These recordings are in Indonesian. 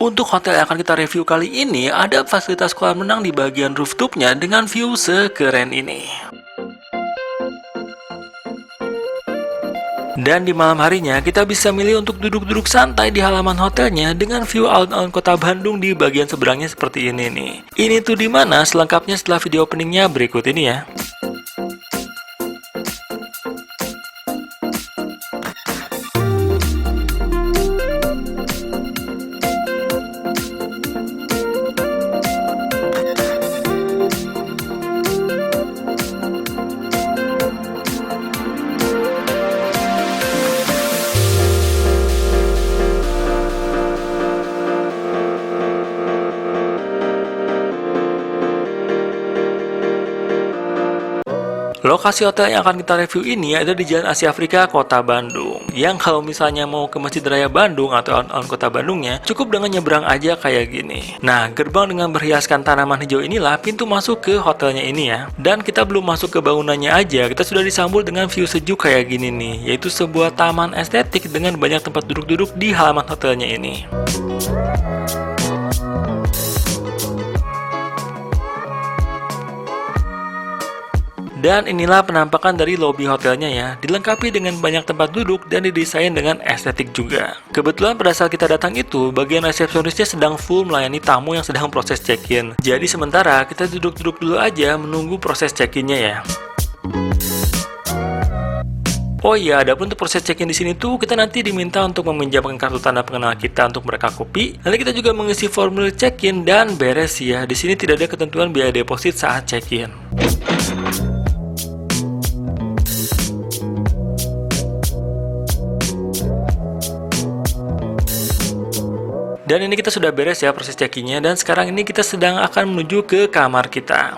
Untuk hotel yang akan kita review kali ini, ada fasilitas kolam renang di bagian rooftopnya dengan view sekeren ini. Dan di malam harinya, kita bisa milih untuk duduk-duduk santai di halaman hotelnya dengan view alun-alun kota Bandung di bagian seberangnya seperti ini nih. Ini tuh di mana selengkapnya setelah video openingnya berikut ini ya. Lokasi hotel yang akan kita review ini ada di Jalan Asia Afrika, Kota Bandung. Yang kalau misalnya mau ke Masjid Raya Bandung atau alun-alun Kota Bandungnya, cukup dengan nyebrang aja kayak gini. Nah, gerbang dengan berhiaskan tanaman hijau inilah pintu masuk ke hotelnya ini ya. Dan kita belum masuk ke bangunannya aja, kita sudah disambut dengan view sejuk kayak gini nih, yaitu sebuah taman estetik dengan banyak tempat duduk-duduk di halaman hotelnya ini. Dan inilah penampakan dari lobi hotelnya ya, dilengkapi dengan banyak tempat duduk dan didesain dengan estetik juga. Kebetulan pada saat kita datang itu, bagian resepsionisnya sedang full melayani tamu yang sedang proses check-in. Jadi sementara kita duduk-duduk dulu aja menunggu proses check-innya ya. Oh iya, adapun untuk proses check-in di sini tuh kita nanti diminta untuk meminjamkan kartu tanda pengenal kita untuk mereka kopi. Nanti kita juga mengisi formulir check-in dan beres ya. Di sini tidak ada ketentuan biaya deposit saat check-in. Dan ini kita sudah beres ya proses check-in-nya, dan sekarang ini kita sedang akan menuju ke kamar kita.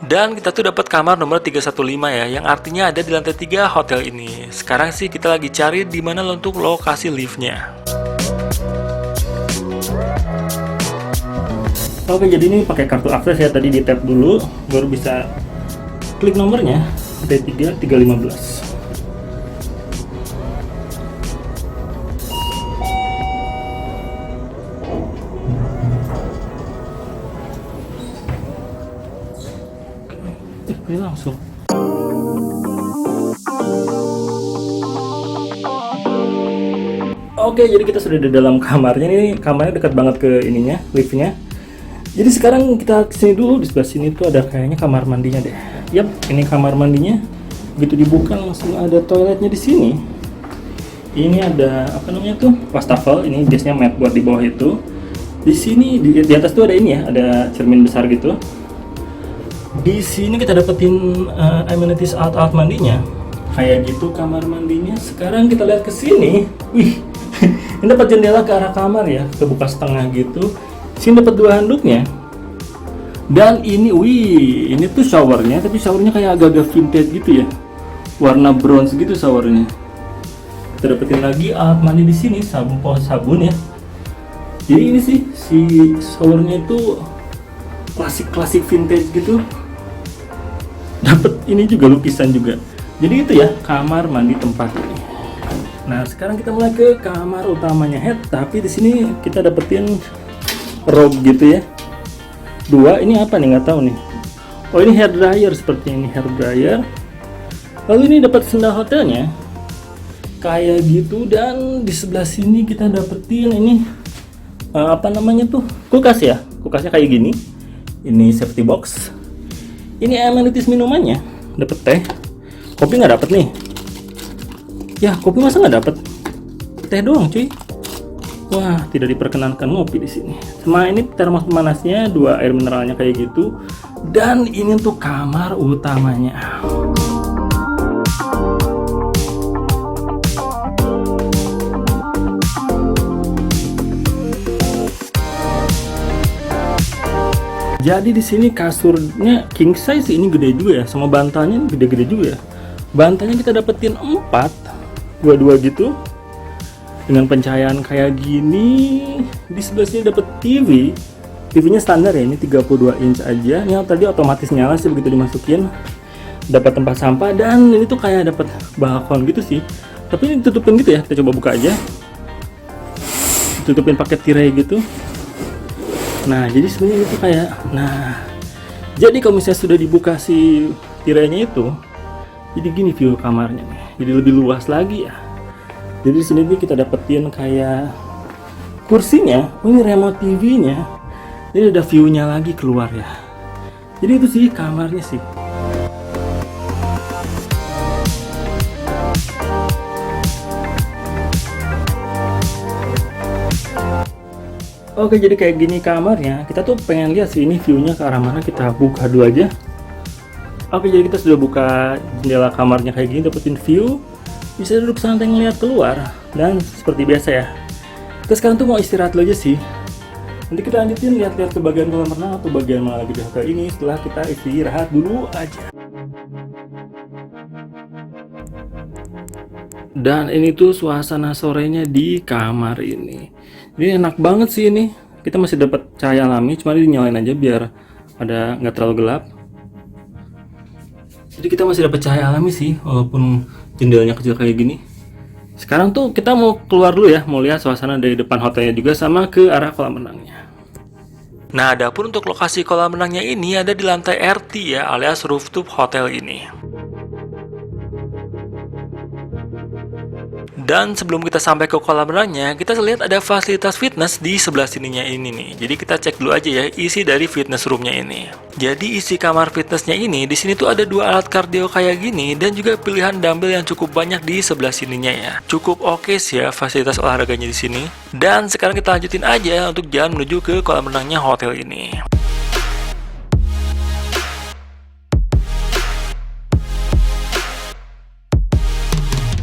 Dan kita tuh dapat kamar nomor 315 ya, yang artinya ada di lantai 3 hotel ini. Sekarang sih kita lagi cari di mana untuk lokasi lift-nya. Oke, jadi ini pakai kartu akses ya, tadi di tap dulu baru bisa klik nomornya, lantai 3 315. Ini langsung. Oke, jadi kita sudah di dalam kamarnya. Ini kamarnya dekat banget ke ininya, liftnya. Jadi sekarang kita kesini dulu. Di sebelah sini tuh ada kayaknya kamar mandinya deh. Yap, ini kamar mandinya. Begitu dibuka langsung ada toiletnya di sini. Ini ada apa namanya tuh, wastafel. Ini biasanya mat buat di bawah itu. Di sini di atas tuh ada ini ya, ada cermin besar gitu. Di sini kita dapetin amenities alat mandinya, kayak gitu kamar mandinya. Sekarang kita lihat ke sini, wih, ini dapat jendela ke arah kamar ya, kebuka setengah gitu. Sini dapat 2 handuknya, dan ini, wih, ini tuh showernya, tapi showernya kayak agak-agak vintage gitu ya, warna bronze gitu showernya. Kita dapetin lagi alat mandi di sini, sabun ya. Jadi ini sih si showernya itu klasik vintage gitu. Dapat ini juga lukisan juga. Jadi itu ya kamar mandi tempat ini. Nah, sekarang kita mulai ke kamar utamanya head, tapi di sini kita dapetin robe gitu ya. 2, ini apa nih, nggak tahu nih. Oh, ini hair dryer, seperti ini hair dryer. Lalu ini dapat sendal hotelnya kayak gitu, dan di sebelah sini kita dapetin ini apa namanya tuh, kulkas ya. Kulkasnya kayak gini. Ini safety box. Ini amenities minumannya, dapet teh, kopi nggak dapet nih. Ya, kopi masa nggak dapet? Teh doang cuy. Wah, tidak diperkenankan ngopi di sini. Sama ini termos pemanasnya, 2 air mineralnya kayak gitu. Dan ini untuk kamar utamanya. Jadi di sini kasurnya king size, ini gede juga ya, sama bantalnya gede-gede juga ya. Bantalnya kita dapetin 4, 2-2 gitu. Dengan pencahayaan kayak gini. Di sebelah sini dapet TV. TV-nya standar ya, ini 32 inch aja. Ini tadi otomatis nyala sih begitu dimasukin. Dapat tempat sampah, dan ini tuh kayak dapat balkon gitu sih. Tapi ini ditutupin gitu ya, kita coba buka aja. tutupin pakai tirai gitu. Nah, jadi sebenarnya itu kayak, jadi kalau misalnya sudah dibuka si tirainya itu, jadi gini view kamarnya nih, jadi lebih luas lagi ya. Jadi di sini nih kita dapetin kayak kursinya, ini remote TV-nya, jadi ada view-nya lagi keluar ya. Jadi itu sih kamarnya sih. Oke, jadi kayak gini kamarnya. Kita tuh pengen lihat sih ini view-nya ke arah mana. Kita buka dulu aja. Oke, jadi kita sudah buka jendela kamarnya kayak gini, dapetin view. Bisa duduk santai ngeliat keluar. Dan seperti biasa ya, kita sekarang tuh mau istirahat dulu aja sih. Nanti kita lanjutin lihat-lihat ke bagian kolam renang atau bagian mana lagi di hotel ini setelah kita istirahat dulu aja. Dan ini tuh suasana sorenya di kamar ini. Ini enak banget sih ini. Kita masih dapat cahaya alami, cuma dinyalain aja biar ada nggak terlalu gelap. Jadi kita masih dapat cahaya alami sih, walaupun jendelanya kecil kayak gini. Sekarang tuh kita mau keluar dulu ya, mau lihat suasana dari depan hotelnya juga sama ke arah kolam renangnya. Nah, adapun untuk lokasi kolam renangnya ini ada di lantai RT ya, alias rooftop hotel ini. Dan sebelum kita sampai ke kolam renangnya, kita lihat ada fasilitas fitness di sebelah sininya ini nih. Jadi kita cek dulu aja ya isi dari fitness roomnya ini. Jadi isi kamar fitnessnya ini, di sini tuh ada 2 alat kardio kayak gini dan juga pilihan dumbbell yang cukup banyak di sebelah sininya ya. Cukup oke sih ya fasilitas olahraganya di sini. Dan sekarang kita lanjutin aja untuk jalan menuju ke kolam renangnya hotel ini.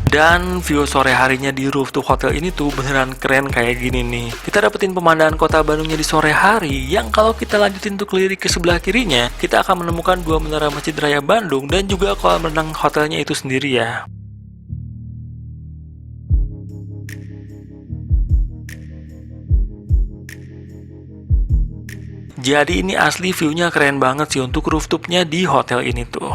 Dan view sore harinya di rooftop hotel ini tuh beneran keren kayak gini nih. Kita dapetin pemandangan kota Bandungnya di sore hari, yang kalau kita lanjutin untuk lirik ke sebelah kirinya, kita akan menemukan 2 menara Masjid Raya Bandung dan juga kolam renang hotelnya itu sendiri ya. Jadi ini asli view-nya keren banget sih untuk rooftopnya di hotel ini tuh.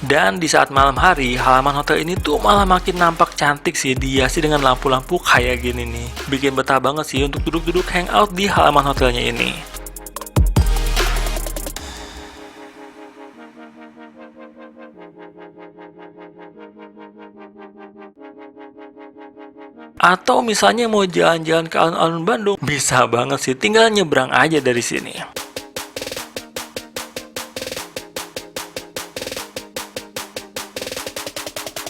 Dan di saat malam hari, halaman hotel ini tuh malah makin nampak cantik sih, dihiasi dengan lampu-lampu kayak gini nih. Bikin betah banget sih untuk duduk-duduk hangout di halaman hotelnya ini. Atau misalnya mau jalan-jalan ke alun-alun Bandung, bisa banget sih, tinggal nyebrang aja dari sini.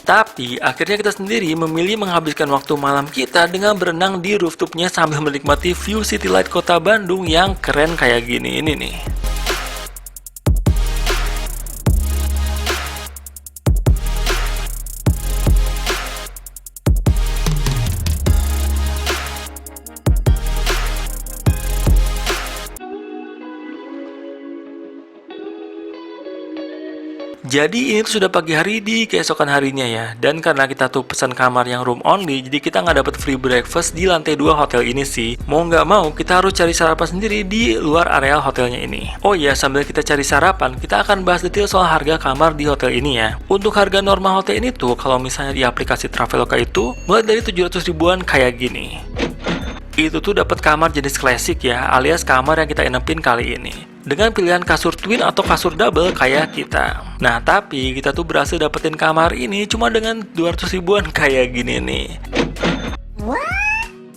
Tapi, akhirnya kita sendiri memilih menghabiskan waktu malam kita dengan berenang di rooftopnya sambil menikmati view city light kota Bandung yang keren kayak gini ini nih. Jadi ini tuh sudah pagi hari di keesokan harinya ya. Dan karena kita tuh pesan kamar yang room only, jadi kita nggak dapat free breakfast di lantai 2 hotel ini sih. Mau nggak mau kita harus cari sarapan sendiri di luar areal hotelnya ini. Oh iya, sambil kita cari sarapan, kita akan bahas detail soal harga kamar di hotel ini ya. Untuk harga normal hotel ini tuh, kalau misalnya di aplikasi Traveloka itu mulai dari 700 ribuan kayak gini. Itu tuh dapat kamar jenis klasik ya, alias kamar yang kita inepin kali ini. Dengan pilihan kasur twin atau kasur double kayak kita. Nah, tapi kita tuh berhasil dapetin kamar ini cuma dengan 200 ribuan kayak gini nih.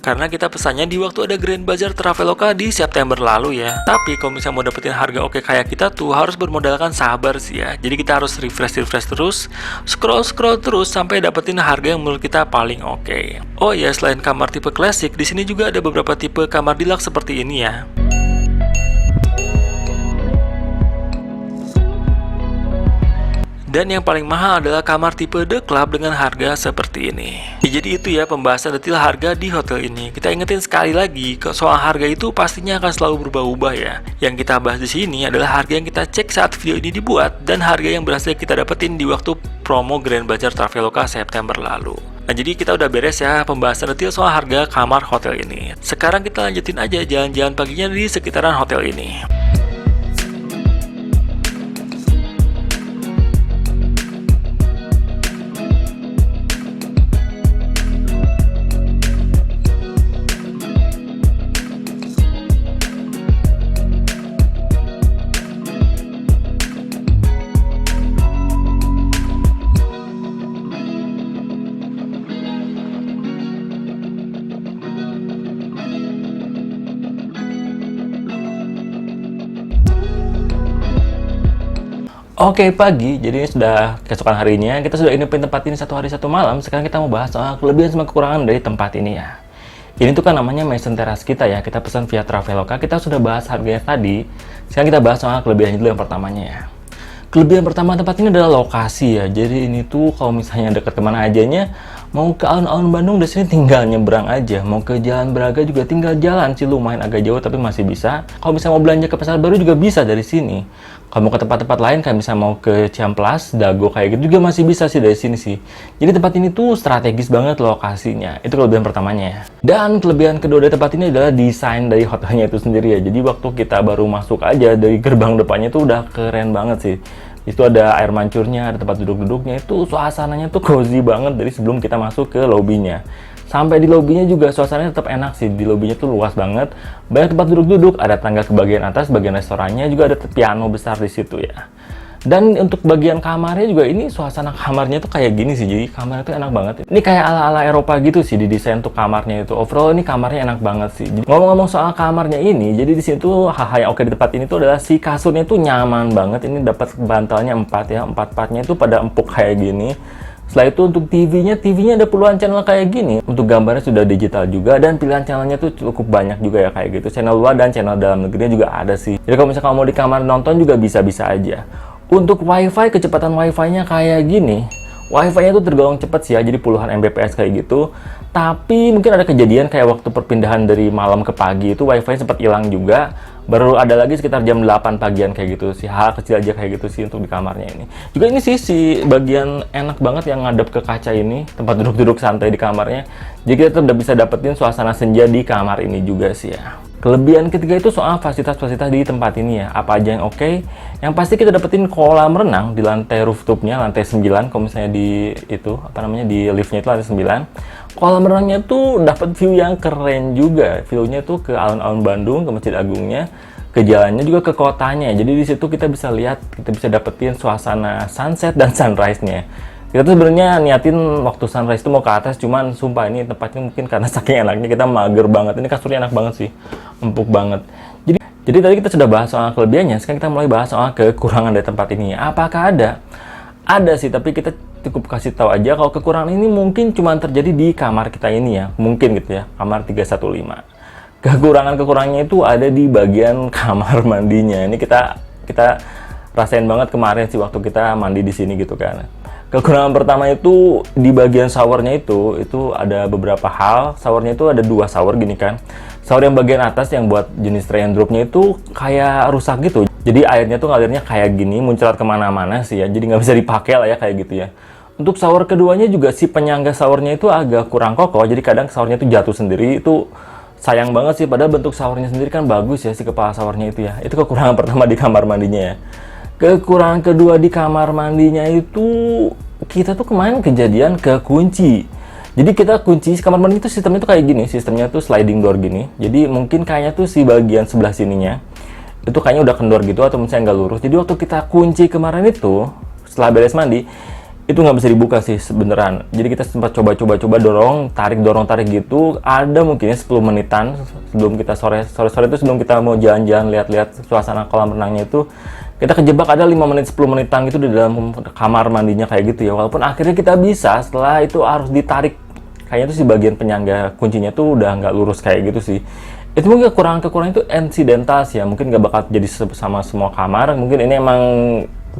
Karena kita pesannya di waktu ada Grand Bazaar Traveloka di September lalu ya. Tapi kalau misalnya mau dapetin harga oke kayak kita tuh harus bermodalkan sabar sih ya. Jadi kita harus refresh terus, scroll terus sampai dapetin harga yang menurut kita paling oke. Oh ya, selain kamar tipe klasik, di sini juga ada beberapa tipe kamar deluxe seperti ini ya. Dan yang paling mahal adalah kamar tipe The Club dengan harga seperti ini. Jadi itu ya pembahasan detail harga di hotel ini. Kita ingetin sekali lagi, soal harga itu pastinya akan selalu berubah-ubah ya. Yang kita bahas di sini adalah harga yang kita cek saat video ini dibuat dan harga yang berhasil kita dapetin di waktu promo Grand Bazar Traveloka September lalu. Nah, jadi kita udah beres ya pembahasan detail soal harga kamar hotel ini. Sekarang kita lanjutin aja jalan-jalan paginya di sekitaran hotel ini. Oke, pagi, jadi ini sudah keesokan harinya, kita sudah nginepin tempat ini 1 hari 1 malam. Sekarang kita mau bahas soal kelebihan sama kekurangan dari tempat ini ya. Ini tuh kan namanya Maison Terrace kita ya, kita pesan via Traveloka, kita sudah bahas harganya tadi. Sekarang kita bahas soal kelebihannya dulu yang pertamanya ya. Kelebihan pertama tempat ini adalah lokasi ya, jadi ini tuh kalau misalnya dekat kemana ajanya, mau ke alun-alun Bandung dari sini tinggal nyebrang aja, mau ke Jalan Braga juga tinggal jalan sih, lumayan agak jauh tapi masih bisa. Kalau misalnya mau belanja ke Pasar Baru juga bisa dari sini. Kalau mau ke tempat-tempat lain kayak misalnya mau ke Ciamplas, Dago kayak gitu juga masih bisa sih dari sini sih. Jadi tempat ini tuh strategis banget lokasinya. Itu kelebihan pertamanya ya. Dan kelebihan kedua dari tempat ini adalah desain dari hotelnya itu sendiri ya. Jadi waktu kita baru masuk aja dari gerbang depannya tuh udah keren banget sih. Itu ada air mancurnya, ada tempat duduk-duduknya, itu suasananya tuh cozy banget dari sebelum kita masuk ke lobbynya. Sampai di lobbynya juga suasananya tetap enak sih, di lobbynya tuh luas banget, banyak tempat duduk-duduk, ada tangga ke bagian atas, bagian restorannya juga ada piano besar di situ ya. Dan untuk bagian kamarnya juga ini suasana kamarnya tuh kayak gini sih, jadi kamarnya tuh enak banget. Ini kayak ala-ala Eropa gitu sih di desain tuh kamarnya itu. Overall ini kamarnya enak banget sih. Ngomong-ngomong soal kamarnya ini, jadi di sini tuh hal-hal yang oke di tempat ini tuh adalah si kasurnya tuh nyaman banget. Ini dapat bantalnya 4 ya, 4-4-nya itu pada empuk kayak gini. Setelah itu untuk TV-nya ada puluhan channel kayak gini. Untuk gambarnya sudah digital juga dan pilihan channelnya tuh cukup banyak juga ya kayak gitu. Channel luar dan channel dalam negerinya juga ada sih. Jadi kalau misalnya kamu mau di kamar nonton juga bisa-bisa aja. Untuk WiFi, kecepatan WiFi-nya kayak gini. WiFi-nya tuh tergolong cepat sih ya, jadi puluhan Mbps kayak gitu. Tapi mungkin ada kejadian kayak waktu perpindahan dari malam ke pagi itu WiFi sempat hilang juga. Baru ada lagi sekitar jam 8 pagian kayak gitu sih. Hal kecil aja kayak gitu sih untuk di kamarnya ini. Juga ini sih si bagian enak banget yang ngadep ke kaca ini, tempat duduk-duduk santai di kamarnya. Jadi kita tetap bisa dapetin suasana senja di kamar ini juga sih ya. Kelebihan ketiga itu soal fasilitas-fasilitas di tempat ini ya. Apa aja yang oke? Yang pasti kita dapetin kolam renang di lantai rooftopnya, lantai 9. Kalau misalnya di itu, apa namanya, di liftnya itu lantai 9. Kolam renangnya tuh dapat view yang keren juga. View-nya tuh ke alun-alun Bandung, ke Masjid Agungnya, ke jalannya juga ke kotanya. Jadi di situ kita bisa lihat, kita bisa dapetin suasana sunset dan sunrise-nya. Kita tuh sebenarnya niatin waktu sunrise itu mau ke atas, cuman sumpah ini tempatnya mungkin karena saking enaknya kita mager banget. Ini kasurnya enak banget sih, empuk banget. Jadi tadi kita sudah bahas soal kelebihannya, sekarang kita mulai bahas soal kekurangan dari tempat ini. Apakah ada? Ada sih, tapi kita cukup kasih tahu aja kalau kekurangan ini mungkin cuma terjadi di kamar kita ini ya, mungkin gitu ya, kamar 315. Kekurangannya itu ada di bagian kamar mandinya. Ini kita rasain banget kemarin sih waktu kita mandi di sini gitu kan. Kekurangan pertama itu di bagian showernya itu ada beberapa hal. Showernya itu ada 2 shower gini kan. Shower yang bagian atas yang buat jenis rain dropnya itu kayak rusak gitu. Jadi airnya tuh ngalirnya kayak gini, muncrat kemana-mana sih ya. Jadi nggak bisa dipakai lah ya kayak gitu ya. Untuk shower keduanya juga si penyangga showernya itu agak kurang kokoh. Jadi kadang showernya itu jatuh sendiri, itu sayang banget sih. Padahal bentuk showernya sendiri kan bagus ya si kepala showernya itu ya. Itu kekurangan pertama di kamar mandinya ya. Kekurangan kedua di kamar mandinya itu kita tuh kemarin kejadian kekunci. Jadi kita kunci kamar mandi itu sistemnya tuh kayak gini, sistemnya tuh sliding door gini. Jadi mungkin kayaknya tuh si bagian sebelah sininya itu kayaknya udah kendor gitu atau misalnya nggak lurus. Jadi waktu kita kunci kemarin itu setelah beres mandi itu nggak bisa dibuka sih sebeneran. Jadi kita sempat coba dorong tarik gitu. Ada mungkinnya 10 menitan sebelum kita sore itu sebelum kita mau jalan-jalan lihat-lihat suasana kolam renangnya itu. Kita kejebak ada 5 menit 10 menitan gitu di dalam kamar mandinya kayak gitu ya. Walaupun akhirnya kita bisa, setelah itu harus ditarik. Kayaknya tuh si bagian penyangga kuncinya tuh udah nggak lurus kayak gitu sih. Itu mungkin kekurangan itu insidental sih ya. Mungkin nggak bakal jadi sama semua kamar. Mungkin ini emang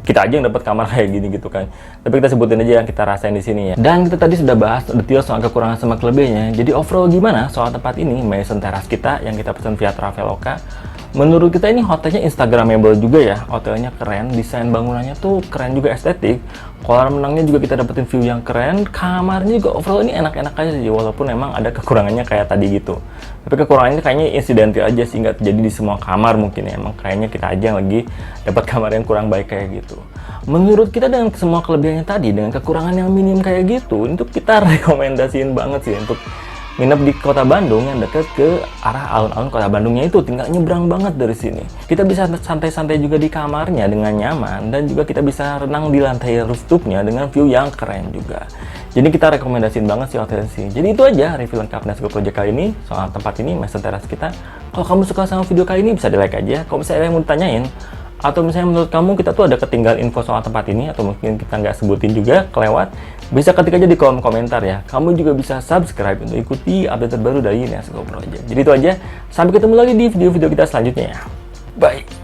kita aja yang dapat kamar kayak gini gitu kan. Tapi kita sebutin aja yang kita rasain di sini ya. Dan kita tadi sudah bahas detail soal kekurangan sama kelebihannya. Jadi overall gimana soal tempat ini, Maison Terrace kita yang kita pesan via Traveloka. Menurut kita ini hotelnya instagramable juga ya. Hotelnya keren, desain bangunannya tuh keren juga, estetik. Kolam renangnya juga kita dapetin view yang keren. Kamarnya juga overall ini enak-enak aja sih, walaupun emang ada kekurangannya kayak tadi gitu. Tapi kekurangannya kayaknya insidental aja sih, nggak terjadi di semua kamar mungkin ya. Emang kayaknya kita aja yang lagi dapat kamar yang kurang baik kayak gitu. Menurut kita dengan semua kelebihannya tadi, dengan kekurangan yang minim kayak gitu, untuk kita rekomendasiin banget sih untuk nginep di kota Bandung yang dekat ke arah alun-alun kota Bandungnya itu, tinggal nyebrang banget dari sini. Kita bisa santai-santai juga di kamarnya dengan nyaman, dan juga kita bisa renang di lantai rooftopnya dengan view yang keren juga. Jadi kita rekomendasiin banget sih hotel sini. Jadi itu aja review lengkap Nasgo Project kali ini soal tempat ini, Maison Terrace kita. Kalau kamu suka sama video kali ini bisa di like aja. Kalau misalnya ada yang mau ditanyain, atau misalnya menurut kamu kita tuh ada ketinggalan info soal tempat ini, atau mungkin kita nggak sebutin juga, kelewat, bisa ketik aja di kolom komentar ya. Kamu juga bisa subscribe untuk ikuti update terbaru dari Nasgo Project. Jadi itu aja, sampai ketemu lagi di video-video kita selanjutnya ya. Bye!